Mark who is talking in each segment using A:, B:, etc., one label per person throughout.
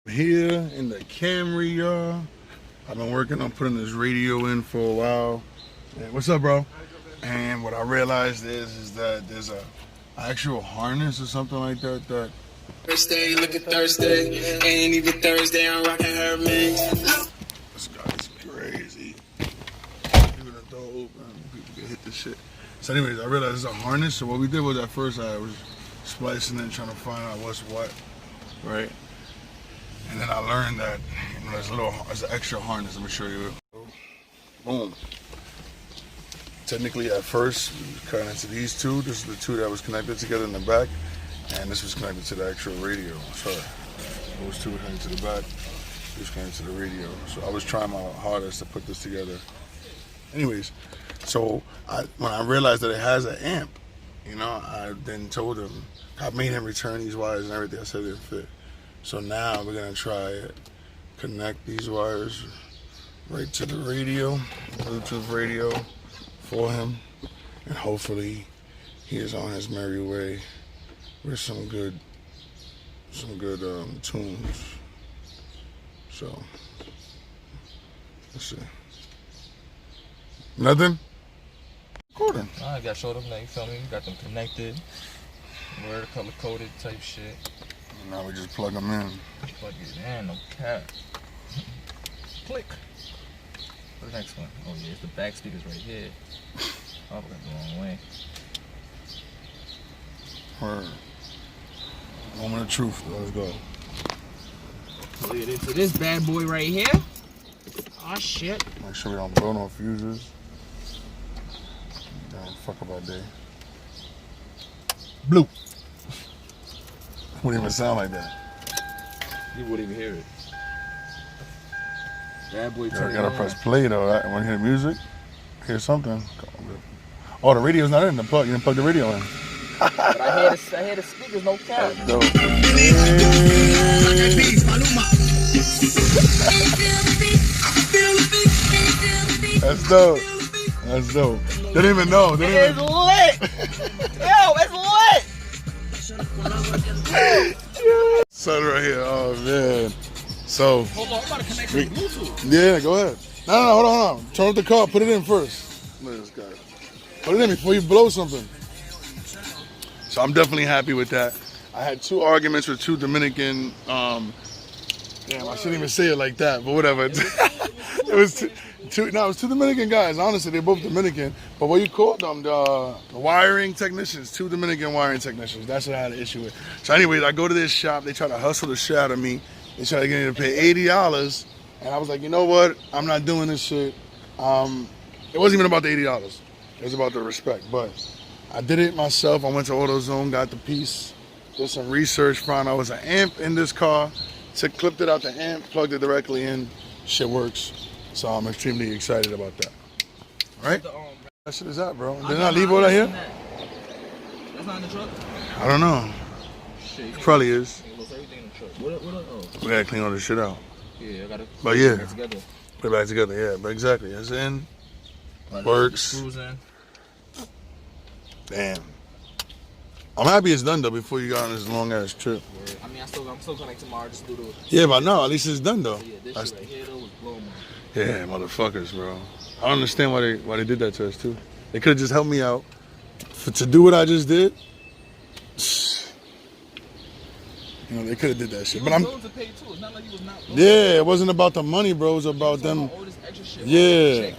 A: Here in the Camry, y'all. I've been working on putting this radio in for a while. And what's up, bro? And what I realized is that there's a actual harness or something like that.
B: Thursday, look at Thursday. Ain't even Thursday, I'm rocking her mix.
A: This guy's crazy. Even the door open, people can hit this shit. So anyways, I realized there's a harness. So what we did was at first I was splicing and trying to find out what's what, right? And then I learned that there's an extra harness. Let me show you. Boom. Technically, at first, we connected to these two. This is the two that was connected together in the back, and this was connected to the actual radio. Sorry, those two were connected to the back. This was connected to the radio. So I was trying my hardest to put this together. Anyways, so when I realized that it has an amp, I then told him, I made him return these wires and everything. I said it didn't fit. So now we're gonna try it. Connect these wires right to the radio, Bluetooth radio for him, and hopefully he is on his merry way with some good tunes. So let's see. Nothing? Recording.
C: I got showed them, you feel me? We got them connected. Word color coded type shit.
A: Now we just plug them in.
C: Plug it in, no cap. Click. What's the next one? Oh yeah, it's the back speakers right here. Oh, we got the wrong way.
A: Word. Moment of truth. Let's go.
C: So yeah, to this bad boy right here. Oh shit.
A: Make sure we don't blow no fuses. Don't fuck up our day. Blue. Wouldn't even sound like that.
C: You wouldn't even hear it. Bad boy.
A: I gotta press play though. Right? When you hear music, hear something. Oh, the radio's not in the plug. You didn't plug the radio in.
C: But I hear the speakers, no cap.
A: That's dope. That's dope. That's dope. They didn't even know.
C: It's lit. Yo, it's lit.
A: Son right here. Oh man. So.
C: Hold on, I'm about to connect to Bluetooth.
A: Yeah, go ahead. No, hold on. Turn up the car. Put it in first. Look at this guy. Put it in before you blow something. So I'm definitely happy with that. I had two arguments with two Dominican. Damn, I shouldn't even say it like that, but whatever. It was two Dominican guys. Honestly, they're both Dominican. But what you call them? The wiring technicians. Two Dominican wiring technicians. That's what I had an issue with. So anyways, I go to this shop. They try to hustle the shit out of me. They try to get me to pay $80. And I was like, you know what? I'm not doing this shit. It wasn't even about the $80. It was about the respect. But I did it myself. I went to Autozone, got the piece, did some research, found out it was an amp in this car. Clipped it out the amp, plugged it directly in. Shit works. So I'm extremely excited about that. All right? That shit is that, bro. Didn't I leave all that here?
C: That's not in the truck?
A: I don't know.
C: Shit,
A: It probably is.
C: Everything in the truck. What?
A: We gotta clean all this shit out.
C: Yeah, I gotta
A: But yeah,
C: put it together.
A: put it back together. Yeah, but exactly. It's in. Works.
C: Screws in.
A: Damn. I'm happy it's done though before you got on this long ass trip.
C: I mean, I'm still connected tomorrow. Just do the.
A: Yeah, but no, at least it's done though.
C: Yeah, this shit right here though was blowing my.
A: Yeah, motherfuckers, bro. I don't understand why they did that to us too. They could have just helped me out to do what I just did. They could have did that shit. But I'm.
C: To pay too. It's not like he was not.
A: Yeah, it wasn't about the money, bro. It was about them.
C: All this extra shit.
A: Yeah.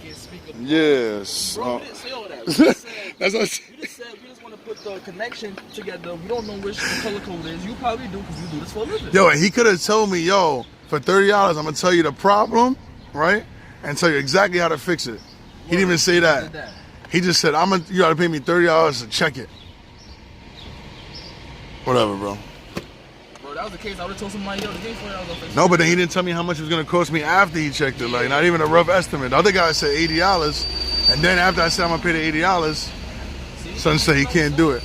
A: Yes.
C: Bro, we didn't say all that. We just said,
A: That's what.
C: we just want to put the connection together. We don't know which the color code is. You probably do because you do this for a living.
A: Yo, and he could have told me, yo, for $30, I'm gonna tell you the problem, right, and tell you exactly how to fix it. He didn't even say that. He just said, you gotta pay me $30 to check it. Whatever, bro.
C: Bro, that was the case. I would have told somebody, yo, the game $40 on Facebook.
A: No, but then he didn't tell me how much it was gonna cost me after he checked it. Like, not even a rough estimate. The other guy said $80, and then after I said I'm gonna pay the $80, son said he can't do it.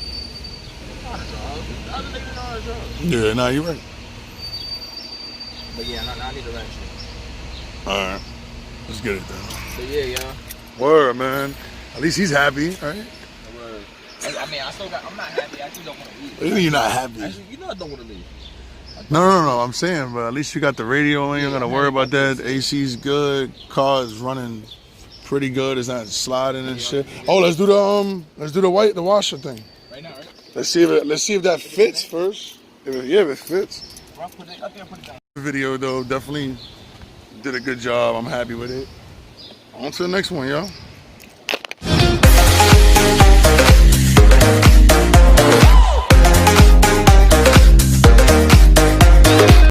A: Yeah, nah, you're right.
C: But yeah, I need the right shit.
A: Alright, let's get it then.
C: So yeah, y'all.
A: Word, man. At least he's happy, right?
C: Word. I mean, I'm not happy. I actually don't want to leave.
A: What do you mean you're not happy?
C: Actually, I don't want to leave.
A: No. I'm saying, but at least you got the radio and you don't gotta worry about that. The AC's good. Car is running pretty good. It's not sliding and shit. Oh, let's do the washer thing.
C: Right now, right?
A: Let's see if that fits first. If it fits.
C: I think I put it down.
A: The video though definitely did a good job. I'm happy with it. On to the next one, y'all.